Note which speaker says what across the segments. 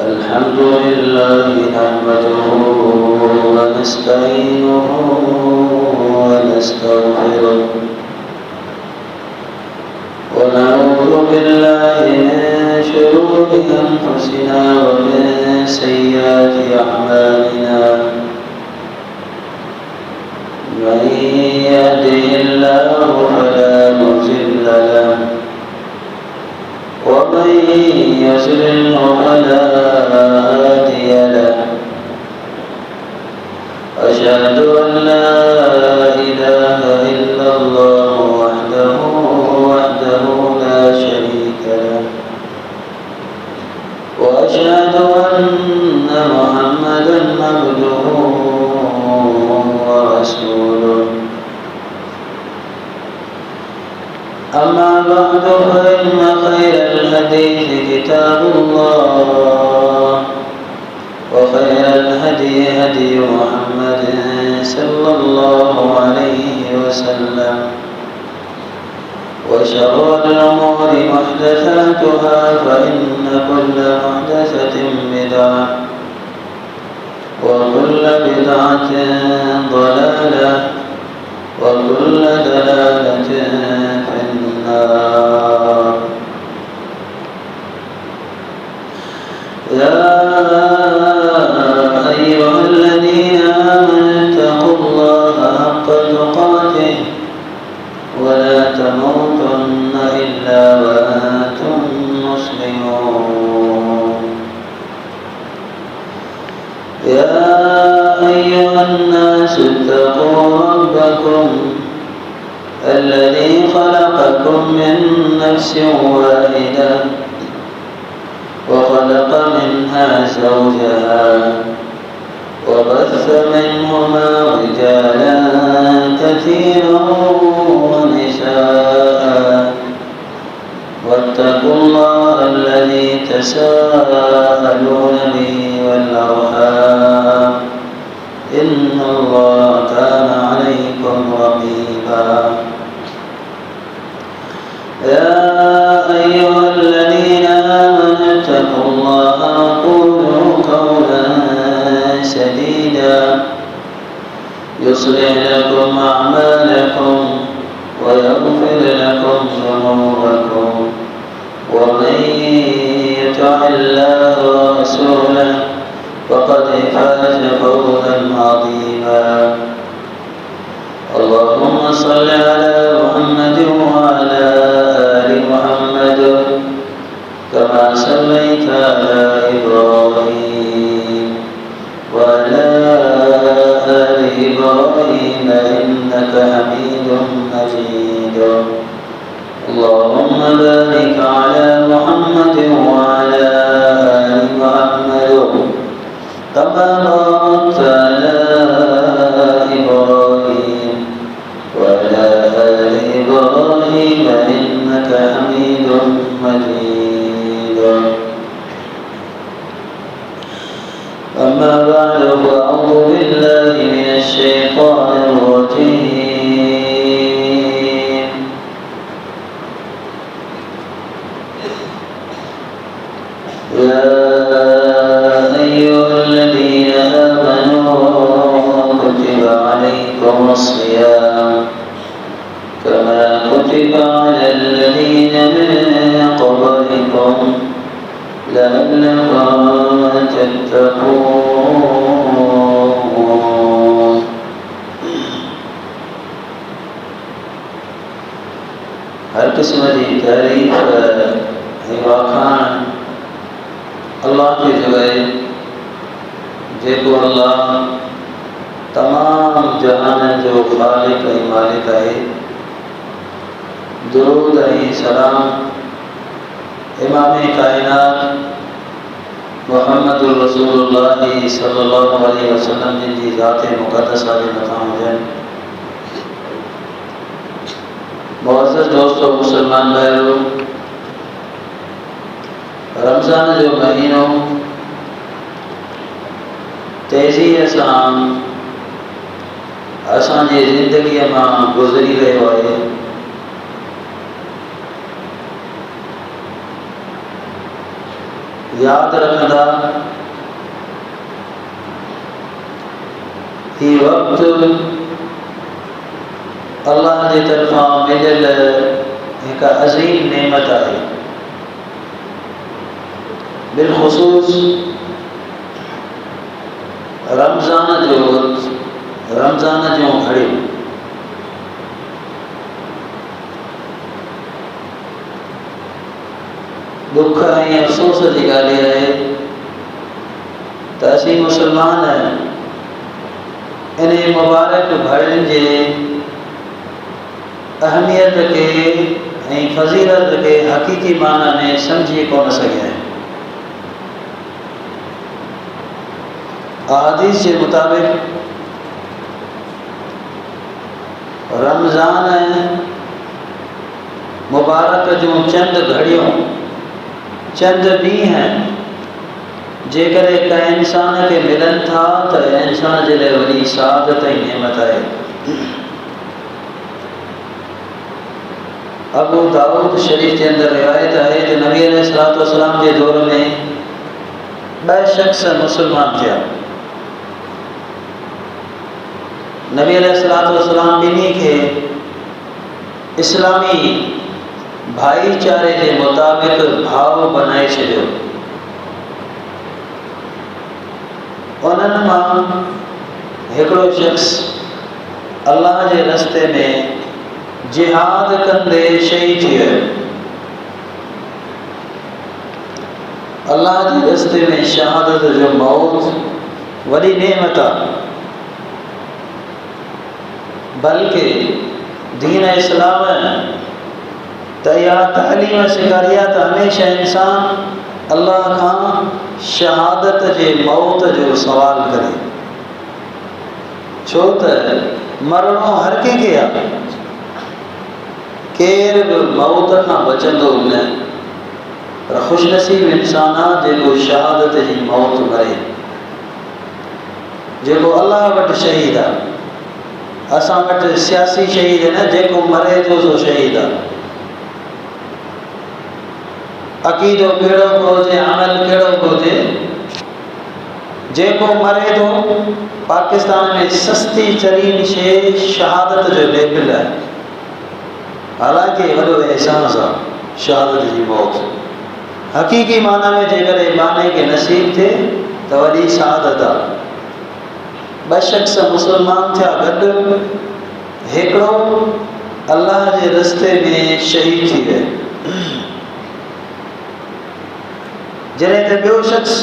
Speaker 1: الحمد لله نحمده ونستعينه ونستغفره ونعوذ بالله من شرور أنفسنا ومن سيئات أعمالنا من يهده الله فلا مضل له ومن يضلل فلا هادي له أشهد أن لا إله إلا الله وحده لا شريك له وأشهد أن محمدا عبده ورسوله أما بعد فإن خير الحديث كتاب الله وخير الهدي هدي محمد صلى الله عليه وسلم وشر الأمور محدثاتها فإن كل محدثة بدعة وكل بدعة ضلالة وكل ضلالة في النار. يا أيها الذين آمنوا اتقوا الله حق تقاته ولا تموتن إلا وأنتم مسلمون. يا أيها الناس اتقوا ربكم الذي خلقكم من نفس واحدة وخلق منها زوجها وبث منهما رجالا كثيرا ونساء واتقوا الله الذي تساءلون به والأرحام إن الله كان عليكم رقيبا. يا أيها الذين آمنوا اتقوا الله وقولوا قولا سديدا يصلح لكم أعمالكم ويغفر لكم ذنوبكم ومن يطع الله ورسوله فقد فاز فوزا عظيما. اللهم صل على محمد وعلى آل محمد كما صليت على إبراهيم وعلى آل إبراهيم إنك حميد مجيد. اللهم بارك على محمد وعلى آل محمد كما باركت على إبراهيم وعلى آل إبراهيم إنك حميد مجيد. أما بعد فأعوذ بالله من الشيطان الرجيم. يا أيها الذين آمنوا كتب عليكم الصيام كما كتب على الذين من قبلكم لعلكم تتقون. हर किस्म की तारीफ वाखान अल्लाह की जगह जेको अल्लाह तमाम जहान जो खालिक ऐं मालिक है। दुरूद ऐं सलाम इमाम कायनात मुहम्मदुर रसूलुल्लाह सल्लल्लाहु अलैहि वसल्लम जिन जी ज़ात मुक़द्दसा जे मथां हुजनि। मुअज़्ज़ज़ दोस्तों मुसलमान भाइयों, रमज़ान जो महीनो तेज़ीअ सां असांजी ज़िंदगीअ मां गुज़री रहियो आहे। याद रखंदा ही वक्त अल्लाह की तरफा मिलियल एक अजीम नेमत है। बिलखुसूस रमज़ान जो घड़ियूं दुख ऐं अफ़सोस की ॻाल्हि है तो असीं मुसलमान इन मुबारक घड़ियुनि जे अहमियत के ऐं फज़ीलत के हक़ीक़ी माना में समझी कोन सघिया आहियूं। अहादीस के मुताबिक रमज़ान मुबारक जो चंद घड़ियों चंद ॾींहं जेकर कंहिं इंसान के मिलन था तो इंसान के लिए वही सआदत ऐं नेमत है। अबू दाऊद शरीफ के अंदर रिवायत है कि नबी अलैहिस्सलाम के दौर में ब शख्स मुसलमान थे। नबी अलैहिस्सलाम इन्हीं के इस्लामी भाईचारे के मुताबिक भाव बनाए छो। उन्हनि मां हिकिड़ो शख्स अल्लाह के रस्ते में जिहाद कंदे शहीद थी वियो। अल्लाह के रस्ते में शहादत जो मौत वॾी नेमत आहे। बल्कि दीन इस्लाम तया तालीम सिखारिया तो हमेशा इंसान अल्लाह का शहादत के मौत जो सवाल करे। छो तो मरणो हर कंहिंखे आहे, केर भी मौत का बचंदो न, पर खुशनसीब इंसान आहे जो शहादत की मौत मरे, जो अल्लाह वटि शहीद आहे। असां वटि सियासी शहीद न, जो मरे तो सो शहीद आहे। अक़ीदो कहिड़ो बि हुजे, अमल कहिड़ो बि हुजे, जेको मरे तो पाकिस्तान में सस्ती तरीन शइ शहादत जो लेबल है। हालांकि वॾो एहसास आहे शहादत की मौत। हक़ीक़ी माना में जेकर माने के नसीब थे तो वॾी शहादत आहे। ब शख्स मुसलमान थिया गॾु, हिकिड़ो अल्लाह के रस्ते में शहीद थी वियो। जॾहिं त ॿियो शख्स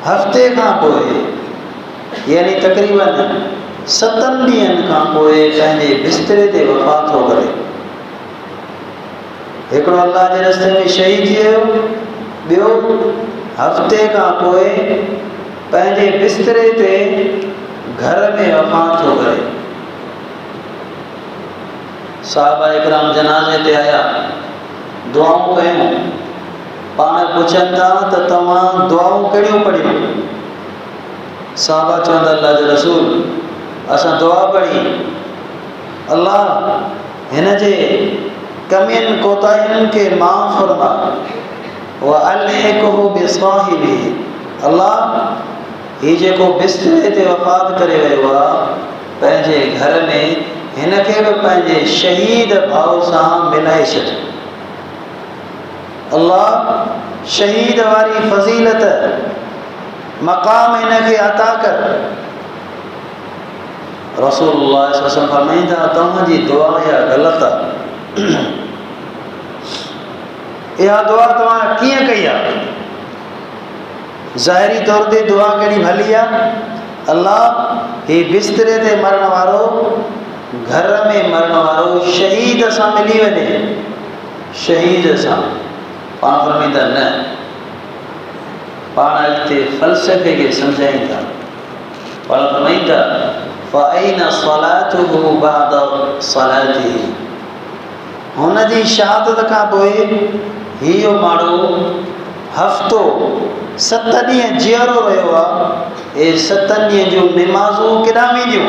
Speaker 1: हफ़्ते खां पोइ यानी तक़रीबन 7 ॾींहंनि खां पोइ पंहिंजे बिस्तरे ते वफ़ात थो करे। हिकिड़ो अल्लाह के रस्ते में शहीद थी वियो, ॿियो हफ़्ते खां पोइ पंहिंजे बिस्तरे ते घर में वफ़ात थो करे। साहबा इकराम जनाज़े ते आया, दुआऊं कयूं, पाण पुछनि था तो तव्हां दुआऊं कहिड़ियूं पढ़ियूं? साहबा चवंदा अल्लाह के रसूल असां दुआ पढ़ी, अल्लाह हिन जे कमियुनि कोताहियुनि के माफ़ फरमा व अलहिक़हु बिसाहिबिही। अल्लाह ही जेको बिस्तरे ते वफ़ात करे वियो आहे पंहिंजे घर में हिनखे भी पंहिंजे शहीद भाव सां मिलाए छॾ। अल्लाह शहीद वारी फजीलत मकाम इनके अता कर। रसूलुल्लाह सल्लल्लाहु अलैहि वसल्लम फरमाईंदा तव्हांजी दुआ या गलत आहे। यह दुआ तव्हां कीअं कई आहे? ज़ाहिरी तौर ते दुआ कहिड़ी भली आहे? अल्लाह ही बिस्तरे ते मरण वारो, घर में मरण वारो शहीद सां मिली वञे। शहीद सां पाण फरमाईंदा न, पाण अॻिते फ़लसफ़े के सम्झाईंदा। पाण फरमाईंदा फ़अैन सलातुहु बअद सलातिही। हुन जी शहादत खां पोइ हीउ माण्हू हफ़्तो 7 ॾींहं जीअरो रहियो आहे। ए 7 ॾींहं जूं निमाज़ूं केॾां वेंदियूं?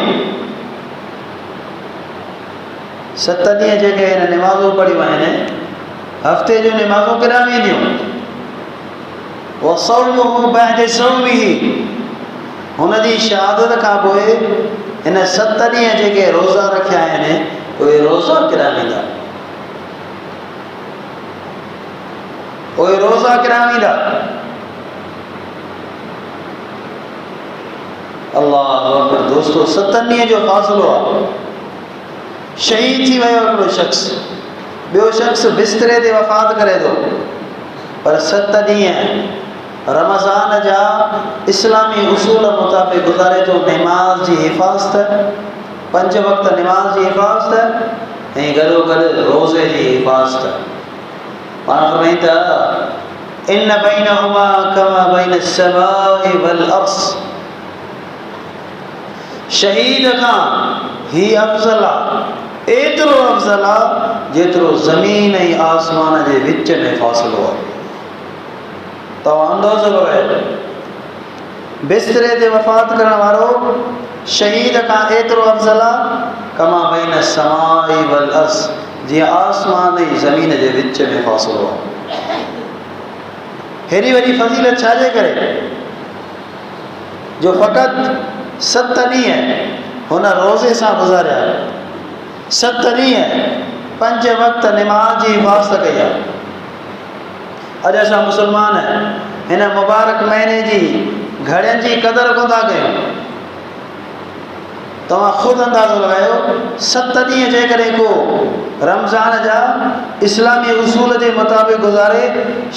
Speaker 1: 7 ॾींहं जेके हिन निमाज़ूं पढ़ियूं आहिनि, हफ़्ते जो नमाज़ूं केॾां वेंदियूं? वसौमुहु बअद सौमिही, हुनजी शहादत खां पोइ हिन 7 ॾींहं जेके रोज़ा रखिया आहिनि उहे रोज़ा केॾां वेंदा? उहे रोज़ा केॾां वेंदा? अल्लाह अकबर। दोस्तो 7 ॾींहं जो फ़ासिलो आहे। शहीद थी वियो हिकिड़ो शख़्स, ॿियो शख़्स बिस्तरे ते वफ़ात करे थो, पर 7 ॾींहं रमज़ान जा इस्लामी उसूल मुताबिक़ गुज़ारे थो। नमाज़ जी हिफ़ाज़त, 5 वक़्त नमाज़ जी हिफ़ाज़त ऐं गॾोगॾु रोज़े जी हिफ़ाज़त। पाण फरमाईं था इन बैनहुमा कमा बैन अस्समाइ वल अर्ज़, शहीद खां ही अफ़ज़ल आहे, एतिरो अफ़ज़ल आहे जेतिरो ज़मीन ऐं आसमान जे विच में फ़ासिलो आहे। तव्हां अंदाज़ो लॻायो, बिस्तरे ते वफ़ात करण वारो शहीद खां एतिरो अफ़ज़ल आहे कमा बैन अस्समाइ वल अर्ज़, जीअं आसमान ऐं ज़मीन जे विच में फ़ासिलो आहे। हेॾी वॾी फ़ज़ीलत छाजे करे जो फ़क़ति 7 ॾींहं हुन रोज़े सां गुज़ारिया, 7 ॾींहं 5 वक़्त नमाज़ जी हिफ़ाज़त कई आहे। अॼु असां मुस्लमान हिन मुबारक महीने जी घड़ियुनि जी क़दुरु कोन था कयूं। तव्हां ख़ुदि अंदाज़ो लॻायो, 7 ॾींहं जेकॾहिं को रमज़ान जा इस्लामी उसूल जे मुताबिक़ गुज़ारे,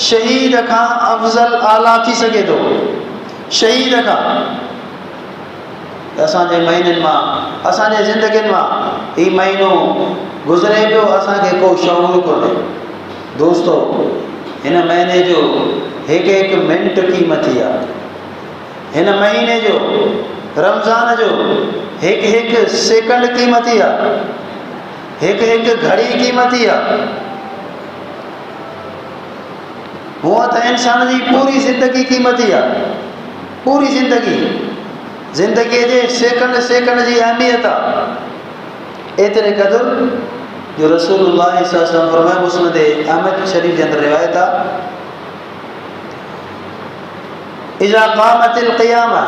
Speaker 1: शहीद खां अफ़ज़ल आला थी सघे थो। शहीद खां असांजे महीननि मां, असांजे ज़िंदगियुनि मां ही महीनो गुज़रे पियो, असांखे को शऊर कोन्हे। दोस्तो, हिन महीने जो हिकु मिंट क़ीमती आहे। हिन महीने जो रमज़ान जो हिकु सेकंड क़ीमती आहे, हिकु घड़ी क़ीमती आहे। हूअं त इंसान जी पूरी ज़िंदगी क़ीमती आहे, पूरी ज़िंदगीअ जे सेकंड सेकंड जी अहमियत आहे। एतिरे क़दुरु जो रसूलुल्लाह सल्लल्लाहु अलैहि वसल्लम फरमाया, मुस्नद अहमद शरीफ जे अंदरि रिवायत आहे, इज़ा क़ामतिल क़ियामा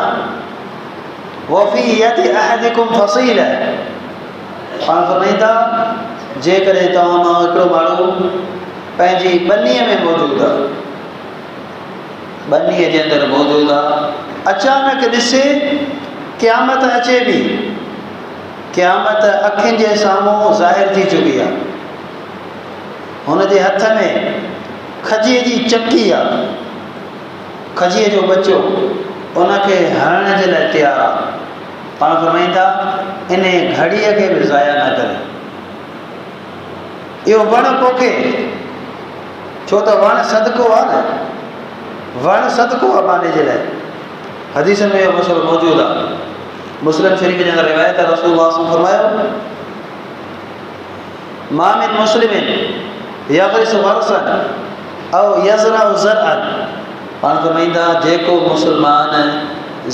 Speaker 1: व फ़ी यदि अहदिकुम फ़सीला, पाण फरमाईंदा जेकॾहिं तव्हां मां हिकिड़ो माण्हू पंहिंजी ॿनीअ में मौजूदु आहे, ॿनीअ जे अंदरि मौजूदु आहे, अचानक ॾिसे क़यामत अचे बि, क़यामत अखियुनि जे साम्हूं ज़ाहिर थी चुकी आहे, हुनजे हथ में खजीअ जी चकी आहे, खजीअ जो बचो उनखे हणण जे लाइ तयारु आहे। पाण फरमाईंदा इन घड़ीअ खे बि ज़ाया न करे, इहो वणु पोखे, छो त वणु सदको आहे न, वणु सदको आहे पाणे जे लाइ। हदीस में इहो मसइलो मौजूदु आहे। मुस्लिम शरीफ जे अंदरि रिवायत आहे, रसूलुल्लाह सल्लल्लाहु अलैहि वसल्लम फरमायो, मा मिन मुस्लिमिन यग़रिसु ग़रसन औ यज़रअ ज़रअन, पाण फरमाईंदा जेको मुस्लमान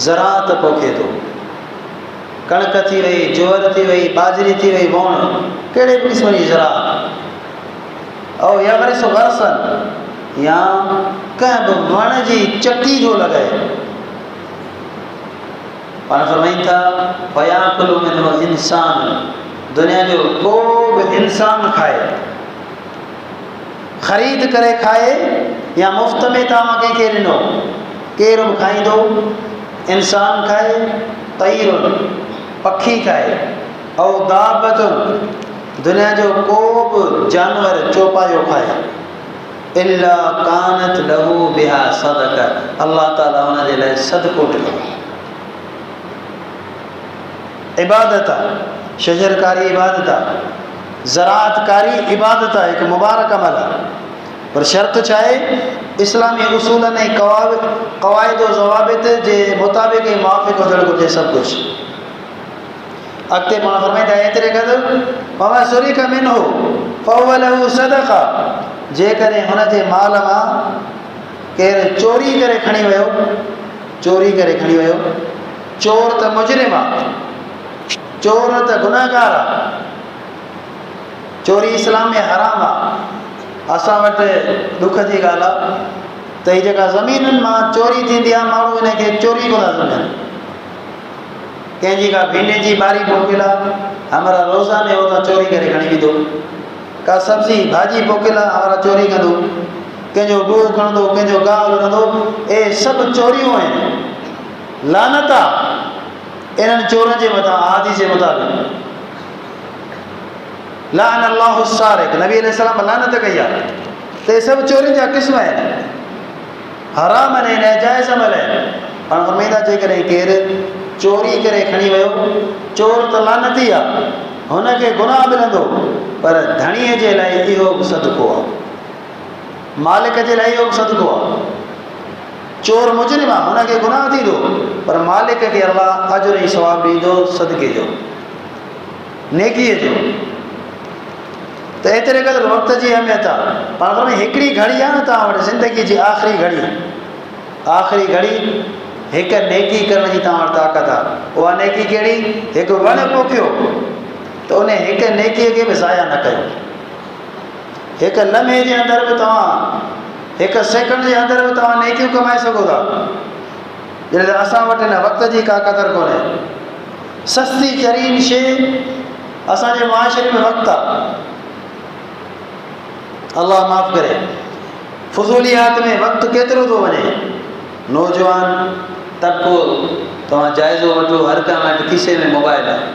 Speaker 1: ज़राअत पोखे थो, कणक थी वई, ज्वर थी वई, बाजरी थी वई, वोण कहिड़े बि क़िस्म जी ज़राअत, ऐं यग़रिसु ग़रसन या कंहिं बि वण जी चकी जो लॻाए, पाण फरमाईनि था फयाकुलु मिन्हु इंसान, दुनिया जो को बि इंसान खाए, ख़रीद करे खाए या मुफ़्त में तव्हां कंहिंखे ॾिनो, केरु बि खाईंदो, इंसान खाए, तैरुन पखी खाए, ऐं दाबतुन दुनिया जो को बि जानवर चौपायो खाए, इल्ला कानत लहू बिहा सदका, अल्लाह ताला हुनजे लाइ सदको ॾिनो। इबादत आहे, शजरकारी इबादत आहे, ज़राअतकारी इबादत आहे, हिकु मुबारक अमल आहे, पर शर्त छा आहे, इस्लामी उसूलनि ऐं क़वाइद व ज़वाबित जे मुताबिक़ ऐं मुवाफ़िक़ हुजणु घुरिजे सभु कुझु। अॻिते पाण फरमाईंदा एतिरे क़दुरु वमा सुरिक मिन्हु फहुव लहू सदक़ा, जेकॾहिं हुनजे माल मां केरु चोरी करे खणी वियो, चोरी करे खणी वियो, चोर त मुजरिम आहे, चोर त गुनहगार आहे, चोरी इस्लाम में हराम आहे, असां वटि दुख जी ॻाल्हि आहे त हीअ जेका ज़मीनुनि मां चोरी थींदी आहे, माण्हू हिन खे चोरी कोन था सम्झनि। कंहिंजी का भिंडी जी ॿारी पोखियल आहे, हमारा रोज़ाने हो त चोरी करे खणी वेंदो। का सब्जी भाॼी पोखियल आहे, हमारा चोरी कंदो। कंहिंजो ॾूहो खणंदो, कंहिंजो गाहु खणंदो। ए सभु चोरियूं आहिनि। लानत आहे इन्हनि चोरनि जे मथां। हदीस जे मुताबिक़ लान अल्लाहु सारिक, नबी अलैहिस्सलाम लानत कई आहे। त इहे सभु चोरियुनि जा क़िस्म आहिनि, हराम आहिनि, नाजाइज़ अमल आहिनि। पाण फरमाईंदा जेकॾहिं केरु चोरी करे खणी वियो, चोर त लानती आहे, हुनखे गुनाह मिलंदो, पर धणीअ जे लाइ इहो बि सदको आहे, मालिक जे लाइ इहो बि सदको आहे। चोर मुजरिम आहे, हुनखे गुनाह थींदो, पर मालिक खे अल्लाह अजुर ऐं सवाब ॾींदो, सदके जो, नेकीअ जो। त एतिरे क़दुरु वक़्त जी अहमियत आहे। पाण में हिकिड़ी घड़ी आहे न तव्हां वटि, ज़िंदगी जी आख़िरी घड़ी, आख़िरी घड़ी हिकु नेकी करण जी तव्हां वटि ताक़त आहे। उहा नेकी कहिड़ी? हिकु वण पोखियो त उन हिकु नेकीअ खे बि ज़ाया न कयो। हिकु लम्हे जे अंदरि बि तव्हां, हिकु सेकंड जे अंदरि बि तव्हां नेकियूं कमाए सघो था। जॾहिं असां वटि हिन वक़्त जी का क़दुरु कोन्हे। सस्ती तरीन शइ असांजे मुआशरे में वक़्तु आहे। अल्लाह माफ़ करे, फज़ूलियात में वक़्तु केतिरो थो वञे। नौजवान तबिको, तव्हां जाइज़ो वठो, हर कंहिं वटि खीसे में मोबाइल आहे।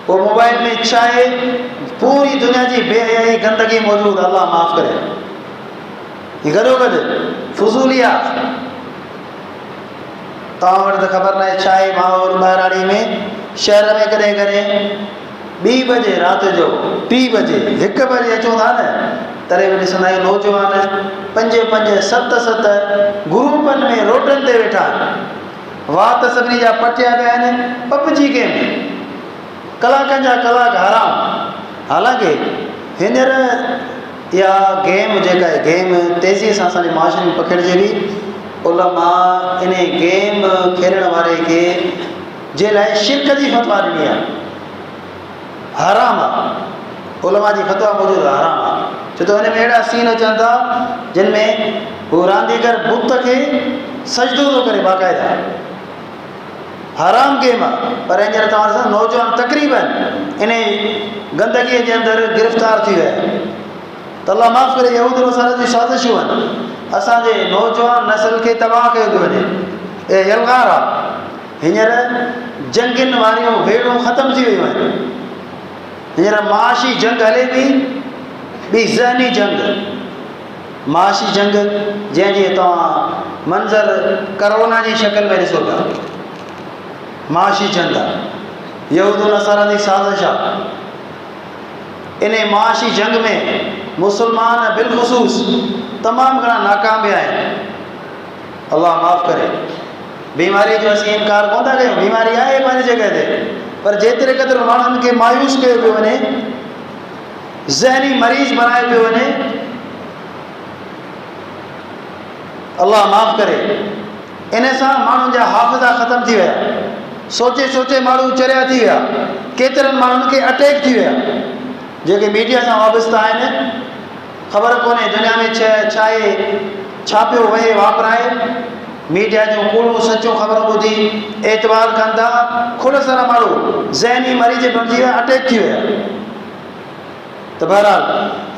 Speaker 1: पोइ मोबाइल में छा आहे? पूरी दुनिया जी बेहयाई गंदगी मौजूदु। अल्लाह माफ़ करे। गॾो गॾु फज़ूलियात, तव्हां वटि त ख़बर न आहे छा आहे माहौल ॿाहिराणी में। शहर में कॾहिं कॾहिं 2 बजे राति जो, 3 बजे, 1 बजे अचूं था न, तॾहिं बि ॾिसंदा आहियूं नौजवान 5-5, 7-7 ग्रुपनि में रोडनि ते वेठा आहिनि। वात सभिनी जा पटिया पिया आहिनि। पबजी गेम, कलाकनि जा कलाक हराम। हालांकि हींअर इहा गेम जेका आहे, गेम तेज़ीअ सां असांजे माशरे में पखिड़िजे बि। उलमा इन गेम खेॾण वारे खे जे लाइ शिरक जी फतवा ॾिनी आहे, हराम आहे। उलमा जी फतवा मौजूदु आहे, हराम आहे। छो त हुन में अहिड़ा सीन अचनि था जिन में हू रांदीगर बुत खे सजदो थो करे बाक़ाइदा। हराम गेम आहे। पर हींअर तव्हां ॾिसो नौजवान तक़रीबन इन गंदगीअ जे अंदरि गिरफ़्तार थी विया आहिनि। त अल्लाह माफ़ करे, यहूद नसारा जी साज़िशूं आहिनि, असांजे नौजवान नस्ल खे तबाह कयो थो वञे। ए यलगार आहे। हींअर जंगनि वारियूं वेड़ूं ख़तमु थी वियूं आहिनि। हींअर माशी जंग हले थी, ॿी ज़हनी जंग। माशी जंग जंहिंजी तव्हां मंज़र करोना जी शक्ल में ॾिसो था, माशी जंग आहे। यहूद नसारा जी साज़िश आहे। इन माशी जंग में मुसलमान बिलख़ुसूस तमामु घणा नाकाम विया आहिनि। अल्लाह माफ़ करे। बीमारी जो असीं इनकार कोन था कयूं, बीमारी आहे पंहिंजी जॻह ते, पर जेतिरे क़दुरु माण्हुनि खे मायूस कयो पियो वञे, ज़हनी मरीज़ बनाए पियो वञे, अल्लाह माफ़ करे। इन सां माण्हुनि जा हाफ़िज़ा ख़तमु थी विया। सोचे सोचे माण्हू चरिया थी विया। केतिरनि माण्हुनि खे अटैक थी विया। जेके मीडिया सां वाबस्ता आहिनि, ख़बर कोन्हे दुनिया में छा आहे, छा पियो वहे वापराए। मीडिया जूं कूड़ूं सचूं ख़बरूं ॿुधी एतबार कनि था। खुड़ सारा माण्हू ज़हनी मरीज़ बणिजी विया, अटैक थी विया। त बहरहाल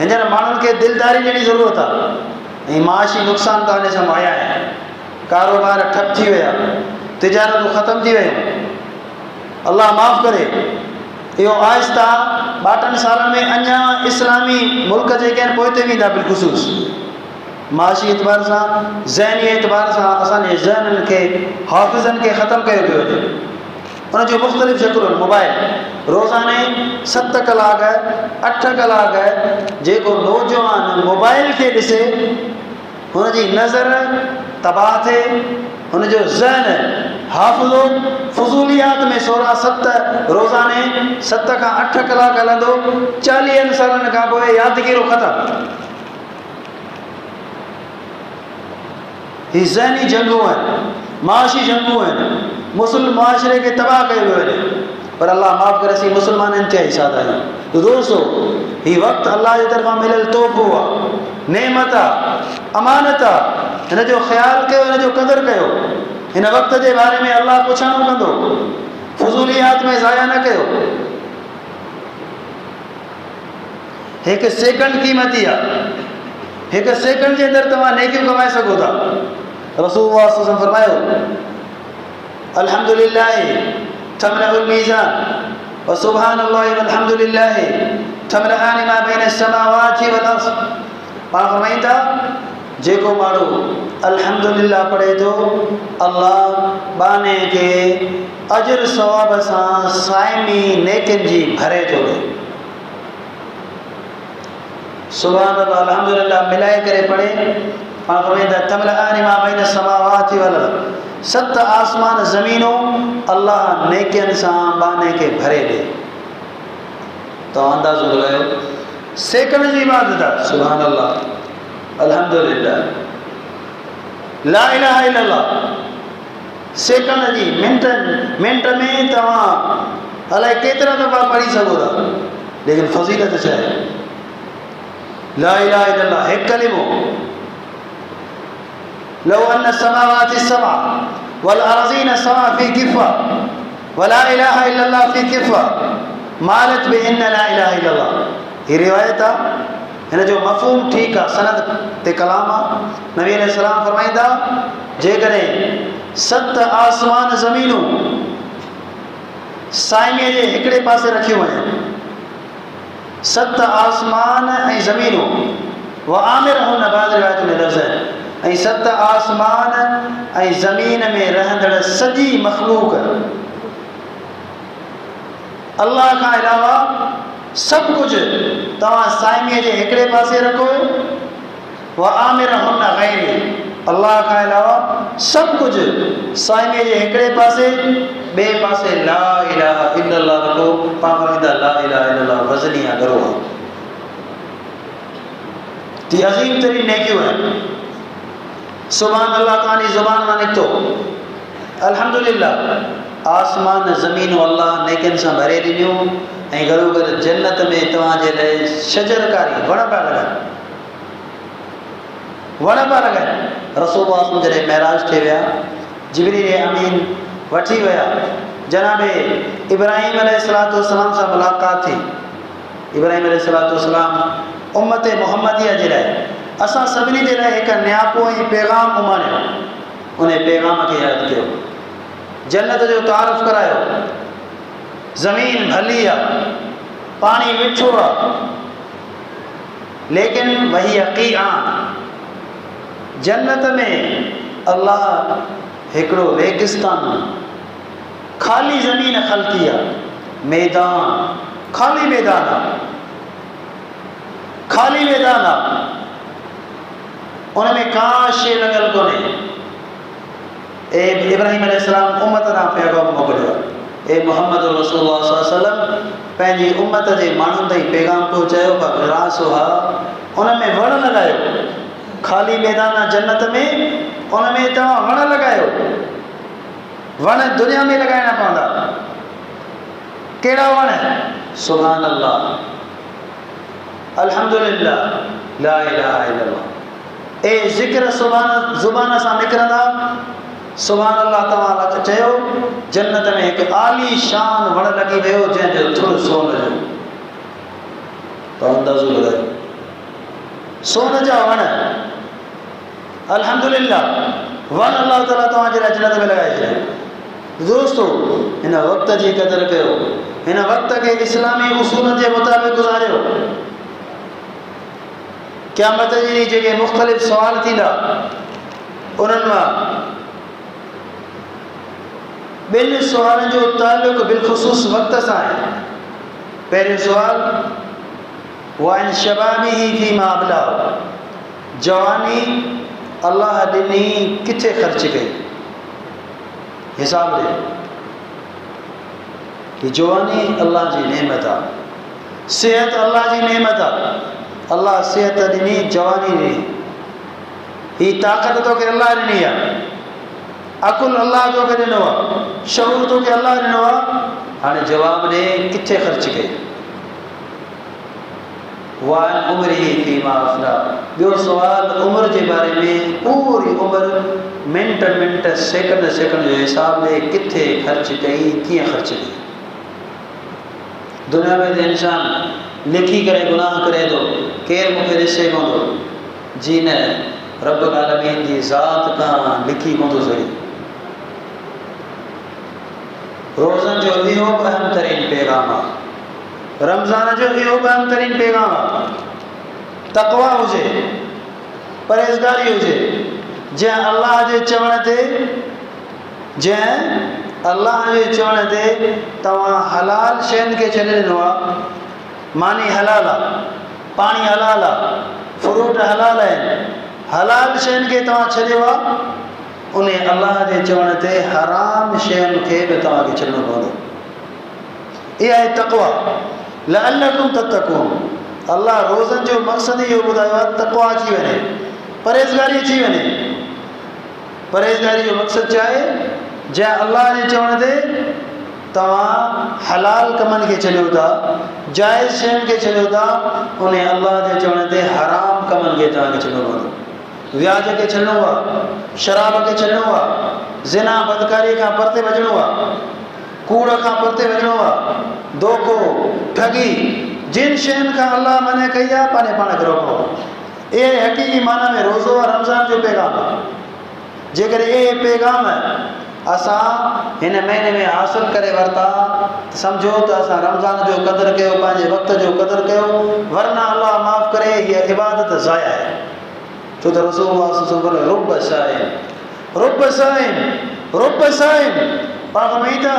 Speaker 1: हींअर माण्हुनि खे दिलदारी ॾियणी ज़रूरत आहे। ऐं माशी नुक़सान त हिन सां आया आहिनि। कारोबार ठप थी विया, तिजारतूं ख़तमु थी वियूं। अल्लाह माफ़ करे। इहो आहिस्ता 2-3 सालनि में अञा इस्लामी मुल्क जेके आहिनि पोइ ते वेंदा बिलख़ुसूस। माशी एतबार सां, ज़हनी एतबार सां असांजे ज़हननि खे, हाफ़िज़नि खे ख़तमु कयो पियो वञे। उन जूं मुख़्तलिफ़ शकुलूं आहिनि। मोबाइल रोज़ाने 7 कलाक, 8 कलाक जेको नौजवान मोबाइल खे ॾिसे, हुनजी नज़र तबाह थिए, हुनजो ज़हन हाफ़िज़ो फज़ूलियात में 16-7 रोज़ाने 7 खां 8 कलाक हलंदो। 40 सालनि खां पोइ यादगिरो ख़तमु। ही ज़हनी जंगूं आहिनि, माशी जंगूं आहिनि। मुस्लिम मुआशरे खे तबाह कयो वियो वञे। पर अल्लाह माफ़ करे सी मुसलमान इंतहाई सादा आहियूं। तो दोस्तों ही वक्त अल्लाह की तरफा मिलियल तोहफ़ो आहे, नेमत आहे, अमानत आहे। हिन जो ख़्यालु कयो, हिन जो क़दुरु कयो। हिन वक्त जे बारे में अल्लाह पुछणो कंदो, फज़ूलियात में ज़ाया न कयो। एक सेकंड क़ीमती आहे, एक सेकंड के अंदर तव्हां नेकियूं कमाए सघो था। रसूलुल्लाह सल्लल्लाहु अलैहि वसल्लम फरमायो, अल्हम्दुलिल्लाह तमलउल मीज़ान व सुब्हानल्लाहि वल्हम्दुलिल्लाह तमलआनि मा बैन अस्समावाति वल अर्ज़। पाण फरमाईंदा जेको माण्हू अल्हम्दुलिल्लाह पढ़े थो, अल्लाह बाने के अजर सवाब सां साइमी नेकिन जी भरे थो ॾे। सुभान अल्लाह अल्हम्दुलिल्लाह मिलाए करे पढ़े, पाण फरमाईंदा तमलआनि मा बैन अस्समावाति वल अर्ज़। 7 आसमान ज़मीनों अल्लाह नेकियन सां बाने के भरे ॾे। तो अंदाज़ो लगायो, सेकंड जी इबादत आहे। सुभान अल्लाह अल्हम्दुलिल्लाह ला इलाहा इल्लल्लाह। सेकंड जी मिंट में तव्हां अलाए केतिरा दफ़ा पढ़ी सघो था, लेकिन फज़ीलत छा आहे? ला इलाहा इल्लल्लाह हिकु कलिमो। लौ अन्न समावाति सबअ वल अर्ज़ीन सवा फी किफ़ा व ला इलाहा इल्लल्लाह फी किफ़ा मालत बिहिन्न ला इलाहा इल्लल्लाह। ही रिवायत आहे, हिन जो मफ़हूम ठीक आहे, सनद ते कलाम आहे। नबी अलैहि सलाम फरमाईंदा जेकॾहिं 7 आसमान ज़मीनूं साईंअ जे हिकिड़े पासे रखियूं वञनि, 7 आसमान ऐं ज़मीनूं व आमिर हुन बाद रिवायत में लफ़्ज़ ऐं 7 आसमान ऐं ज़मीन में रहंदड़ सॼी मख़लूक अल्लाह खां अलावा सभु कुझु तव्हां साईंअ जे हिकिड़े पासे रखो। व आमिर हुन ग़ैरी, अल्लाह खां अलावा सभु कुझु साईंअ जे हिकिड़े पासे, ॿिए पासे ला इलाहा इल्लल्लाह रखो। पाण फरमाईंदा ला इलाहा इल्लल्लाह वज़नी आहे, गरो आहे। ती अज़ीम तरीन नेकियूं आहिनि। सुभान अल्लाह तव्हांजी ज़ुबान मां निकितो, अल्हम्दुलिल्लाह आसमान ज़मीन अल्लाह नेकिन सां भरे ॾिनियूं ऐं गॾो गॾु जन्नत में तव्हांजे लाइ शजरकारी वण पिया लॻनि, वण पिया लॻनि। रसूलुल्लाह जॾहिं महराज ते विया, जिब्रील अमीन वठी विया, जनाबे इब्राहिम अलैहिस्सलाम सां मुलाक़ात थी। इब्राहिम अलैहिस्सलाम उम्मत मुहम्मदिया जे लाइ, असां सभिनी जे लाइ हिकु नियापो ऐं पैगाम उमाणियो। उन पैगाम खे यादि कयो, जन्नत जो तारुफ़ करायो। ज़मीन भली आहे, पाणी मिठो आहे, लेकिन वही क़ीआन। जन्नत में अल्लाह हिकिड़ो रेगिस्तान, खाली ज़मीन ख़लक़ी आहे, मैदान, खाली मैदान आहे, खाली मैदान आहे, उन में का शइ लॻल कोन्हे। इब्राहिम अलैहिस्सलाम उम्मत ॾांहुं पैगाम मोकिलियो। ए मोहम्मद रसूलुल्लाह सल्लल्लाहु अलैहि वसल्लम पंहिंजी उम्मत जे माण्हुनि ताईं पैगाम पहुचायो। रासुहा, उन में वण लॻायो। खाली मैदान आहे जन्नत में, उन में तव्हां वण लॻायो। वण दुनिया में लॻाइणा पवंदा। कहिड़ा वण? सुभान अल्लाह अल्हम्दुलिल्लाह ला इलाहा इल्लल्लाह। ए ज़िक्र ज़ुबान सां निकिरंदा। सुभान अल्लाह तव्हां चयो, जन्नत में हिकु आली शान वण लॻी वियो जंहिंजो थोरो सोन जो। तो अंदाज़ो लॻायो, सोन जा वण। अल्हम्दुलिल्लाह वण अल्लाह ताला तव्हांजे लाइ जन्नत में लॻाए छॾियो। दोस्तो, हिन वक़्त जी क़दुरु कयो, हिन वक़्त खे इस्लामी उसूलनि जे मुताबिक़ गुज़ारियो। क़यामत जे ॾींहुं जेके मुख़्तलिफ़ सुवाल थींदा, उन्हनि मां ॿिनि सुवालनि जो ताल्लुक़ बिलख़ुसूस वक़्त सां आहे। पहिरियों सुवाल, वाइन शबाबिही फीमा अबलाह, जवानी अल्लाह ॾिनी किथे ख़र्च कई? हिसाब ॾे। कि जवानी अल्लाह जी नेमत आहे, सेहत अल्लाह जी नेमत आहे। अल्लाह सेहत ॾिनी, जवानी ॾिनी, ही ताक़त तोखे अल्लाह ॾिनी आहे। अकुल अल्लाह तोखे ॾिनो आहे, शऊर तोखे अल्लाह ॾिनो आहे। हाणे जवाब ॾे किथे ख़र्च कई वान उम्र ही फीमा अफना। ॿियो सुवाल उम्र जे बारे में, पूरी उम्र मिंट मिंट सेकंड सेकंड जो हिसाब ॾे किथे ख़र्च कई, कीअं ख़र्च कई। दुनिया में तो इंसान लिखी करे गुनाह करे थो, केरु मूंखे ॾिसे कोन थो, जी न, रब्बुल आलमीन जी ज़ात खां लिखी कोन थो सघे। रोज़नि जो इहो अहम तरीन पैगाम आहे, रमज़ान जो इहो अहम तरीन पैगाम आहे, तक़वा हुजे, परहेज़गारी हुजे। जंहिं अल्लाह जे चवण ते, जंहिं अल्लाह जे चवण ते तव्हां हलाल शयुनि खे छॾे ॾिनो आहे, मानी हलाल आहे, पाणी हलाल आहे, फ्रूट हलाल आहिनि, हलाल शयुनि खे तव्हां छॾियो आहे, उन अल्लाह जे चवण ते हराम शयुनि खे बि तव्हांखे छॾिणो पवंदो। इहा आहे तक़वा, लअल्लकुम तत्तकून। अल्लाह रोज़नि जो मक़सदु इहो ॿुधायो आहे, तक़वा अची वञे, परहेज़गारी अची वञे। परहेज़गारी जो मक़सदु छा आहे? जंहिं अल्लाह जे चवण ते तव्हां हलाल कमनि खे छॾियो था, जाइज़ शयुनि खे छॾियो था, उन अल्लाह जे चवण ते हराम कमनि खे तव्हांखे छॾिणो पवंदो। व्याज खे छॾिणो आहे, शराब खे छॾिणो आहे, ज़िना बदकारी खां परते वञिणो आहे, कूड़ खां परते वञिणो आहे, धोखो, ठगी, जिन शयुनि खां अल्लाह मने कई आहे, पंहिंजे पाण खे रोकणो आहे। इहे हक़ीक़ी माना में रोज़ो और रमज़ान जो पैगाम आहे। जेकर इहे पैगाम असां हिन महीने में हासिल करे वरिता, सम्झो त असां रमज़ान जो क़दुरु कयो, पंहिंजे वक़्त जो क़दुरु कयो, वरना अल्लाह माफ़ करे हीअ इबादत ज़ाया आहे। छो त रसूल रुब साइम, रुब साइम, रुब साइम, पाण फरमाईंदा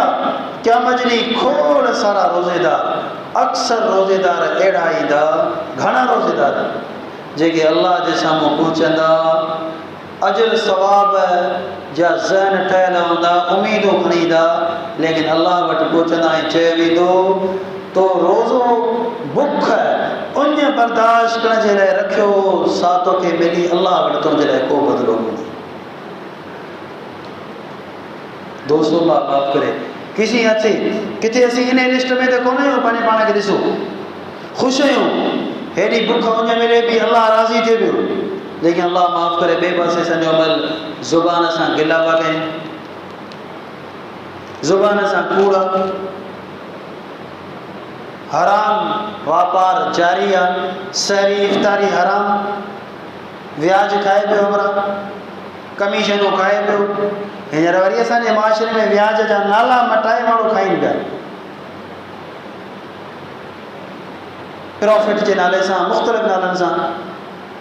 Speaker 1: क़यामत ॾींहुं खोड़ सारा रोज़ेदार, अक्सर रोज़ेदार अहिड़ा ईंदा, घणा रोज़ेदार जेके अल्लाह जे साम्हूं पहुचंदा, अजर सवाब जा ज़हन ठहियल हूंदा, उमीदूं खणी ईंदा, लेकिन अल्लाह वटि पहुचंदा ऐं चयो वेंदो तो रोज़ो बुख उन बर्दाश्त करण जे लाइ रखियो, सा तोखे मिली, अल्लाह वटि तुंहिंजे लाइ को बदिलो कोन्हे। दोस्तो अल्लाह माफ़ करे, किसी अचे किथे असीं इन लिस्ट में त कोन आहियूं, पंहिंजे पाण खे ॾिसो, ख़ुशि आहियूं, हेॾी बुख उन मिले बि अल्लाह राज़ी थिए पियो, लेकिन अल्लाह माफ़ करे ॿिए पासे असांजो अमल ज़ुबान सां गिला पिया कयूं, ज़ुबान सां कूड़, हराम वापार जारी आहे, सहरी इफ़्तारी हराम, व्याज खाए पियो, हमरा कमीशनूं खाए पियो। हींअर वरी असांजे माशरे में व्याज जा नाला मटाए माण्हू खाइनि पिया, प्रॉफिट जे नाले सां, मुख़्तलिफ़ नालनि सां।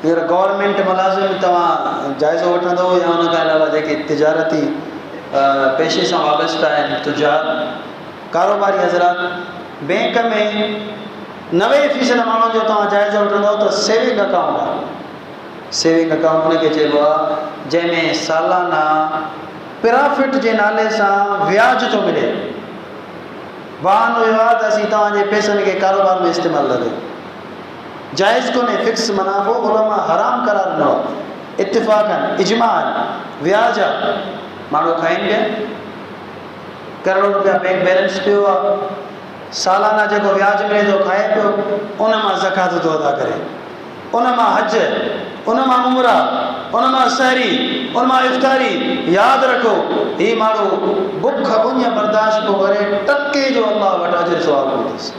Speaker 1: हींअर गवर्नमेंट मुलाज़िम तव्हां जाइज़ो वठंदो या उन खां अलावा जेके तिजारती पेशे सां वाबस्ता आहिनि, तुजार कारोबारी हज़रात, बैंक में 90% माण्हुनि जो तव्हां जाइज़ो वठंदो त सेविंग अकाउंट आहे। सेविंग अकाउंट उनखे चइबो आहे जंहिंमें सालाना प्रॉफिट जे नाले सां व्याज थो मिले। बहानो इहो आहे त असीं तव्हांजे पैसनि खे कारोबार में इस्तेमालु था कयूं, जाइज़ कोन्हे, फिक्स मुनाफ़ो उलमा हराम करार ॾिनो आहे, इत्तिफ़ाक़न इजमाअन व्याज आहे, माण्हू खाइनि पिया, करोड़ रुपया बैंक बैलेंस पियो आहे, सालाना जेको व्याज मिले थो खाए पियो, उन मां ज़कात थो अदा करे, उन मां हज, उन मां उमरा, उन मां सहरी, उन मां इफ़्तारी। यादि रखो, हीउ माण्हू बुख उन बर्दाश्त थो करे, टके जो अल्लाह वटि अजर सवाब हूंदुसि।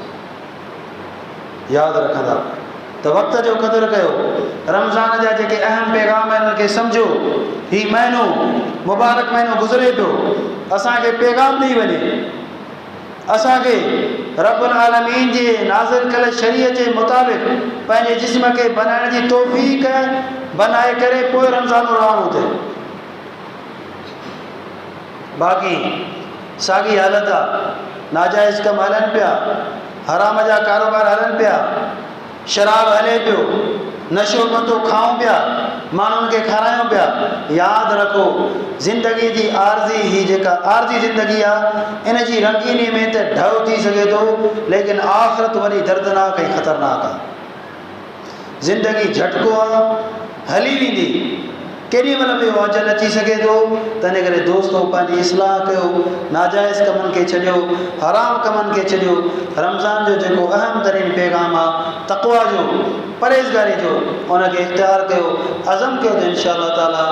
Speaker 1: यादि रखंदा त वक़्त जो क़दुरु कयो, रमज़ान जा जेके अहम पैगाम आहिनि उनखे सम्झो। हीउ महीनो मुबारक महीनो गुज़रे पियो, असांखे पैगाम ॾेई वञे, असांखे रब्बुल आलमीन जे नाज़िल कयल शरीयत जे मुताबिक़ पंहिंजे जिस्म खे बनाइण जी तौफ़ीक़ बनाए करे पोइ रमज़ान रवानो थिए। बाक़ी साॻी हालत आहे, नाजाइज़ कम हलनि पिया, हराम जा कारोबार हलनि पिया, शराब हले पियो, नशो पतो खाऊं पिया, माण्हुनि खे खारायूं पिया। यादि रखो, ज़िंदगी जी आर्ज़ी, ही जेका आर्ज़ी ज़िंदगी आहे, इन जी रंगीनी में त ढव थी सघे थो, लेकिन आख़िरत वरी दर्दनाक ऐं ख़तरनाक आहे। ज़िंदगी झटको आहे, हली वेंदी, केॾी महिल बि अजल अची सघे थो। तंहिंजे करे दोस्तो पंहिंजी इस्लाह कयो, नाजाइज़ कमनि खे छॾियो, हराम कमनि खे छॾियो। रमज़ान जो जेको अहम तरीन पैगाम आहे तक़वा जो, परहेज़गारी जो, उनखे इख़्तियार कयो, अज़म कयो त इंशा अल्लाह ताला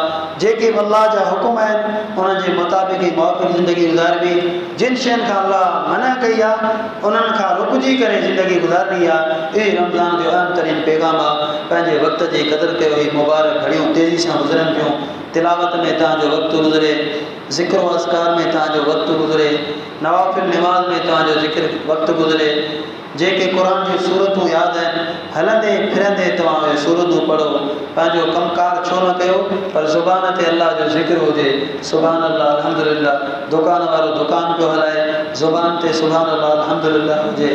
Speaker 1: जेके बि अल्लाह जा हुकुम आहिनि उन्हनि जे मुताबिक़ ई मुआफ़िक़ ज़िंदगी गुज़ारबी। जिन शयुनि खां अल्लाह मना कई आहे उन्हनि खां रुकिजी करे ज़िंदगी गुज़ारणी आहे। इहे रमज़ान जो अहम तरीन पैगाम आहे। पंहिंजे वक़्त जी क़दुरु कयो। ही मुबारक घड़ियूं तेज़ी सां गुज़रनि पियूं। तिलावत में तव्हांजो वक़्तु गुज़रे, ज़िक्र व अस्कार में तव्हांजो वक़्तु गुज़रे, नवाफ़िल निमाज़ में तव्हांजो ज़िक्र वक़्तु गुज़रे। जेके क़ुरान जूं सूरतूं यादि आहिनि हलंदे फिरंदे तव्हां उहे सूरतूं पढ़ो। पंहिंजो कमकार छो न कयो पर ज़ुबान ते अल्लाह जो ज़िक्र हुजे। सुभान अल्लाह अल्हम्दुलिल्लाह। दुकान वारो दुकान पियो हलाए, ज़ुबान ते सुभान अल्लाह अल्हम्दुलिल्लाह हुजे।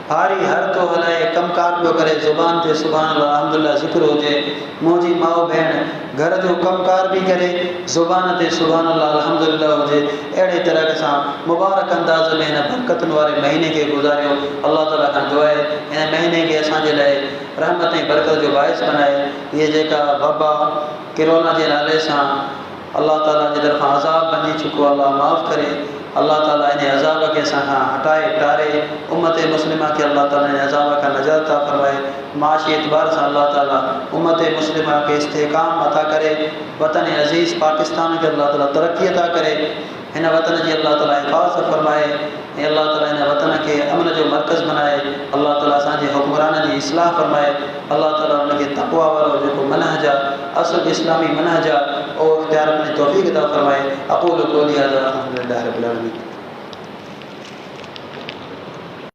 Speaker 1: हारी हर तो हलाए, कमकार पियो करे, ज़ुबान ते सुभान अल्लाह अल्हम्दुलिल्लाह ज़िक्र हुजे। मुंहिंजी माउ भेण घर जो कमकार बि करे, ज़ुबान ते सुभान अल्लाह अल्हम्दुलिल्लाह हुजे। अहिड़े तरह सां मुबारक अंदाज़ में हिन बरकतुनि वारे महीने खे गुज़ारियो। अल्लाह ताला खां दुआ आहे हिन महीने खे असांजे लाइ रहमत ऐं बरकत जो बाइस बनाए। इहे जेका वबा किरोना जे नाले सां अल्लाह ताला जी तरफ़ां अज़ाब बनी चुको, अल्लाह माफ़ करे। अल्लाह ताला इन अज़ाब खे असां खां हटाए टारे उम्मत मुस्लिमा खे अल्लाह ताला इन अज़ाब खां नजात अता फरमाए। माशी एतबार से अल्लाह ताला उम्मत मुस्लिमा के इस्तेहकाम अता करे। वतन अज़ीज़ पाकिस्तान के अल्लाह ताला तरक्की अता करे। इन वतन की अल्लाह ताला हिफाज़त फरमाए। अल्लाह ताला इन वतन के अमन जो मरकज़ बनाए। अल्लाह ताला असांजे हुक्मरान की इस्लाह फरमाए। अल्लाह ताला उनके तक़वा वारो जो मनहज असल इस्लामी मनहज और इख्तियार करने तौफ़ीक़ अता फरमाए। अक़ूलु क़ौली हाज़ा अल्हम्दुलिल्लाहि रब्बिल आलमीन।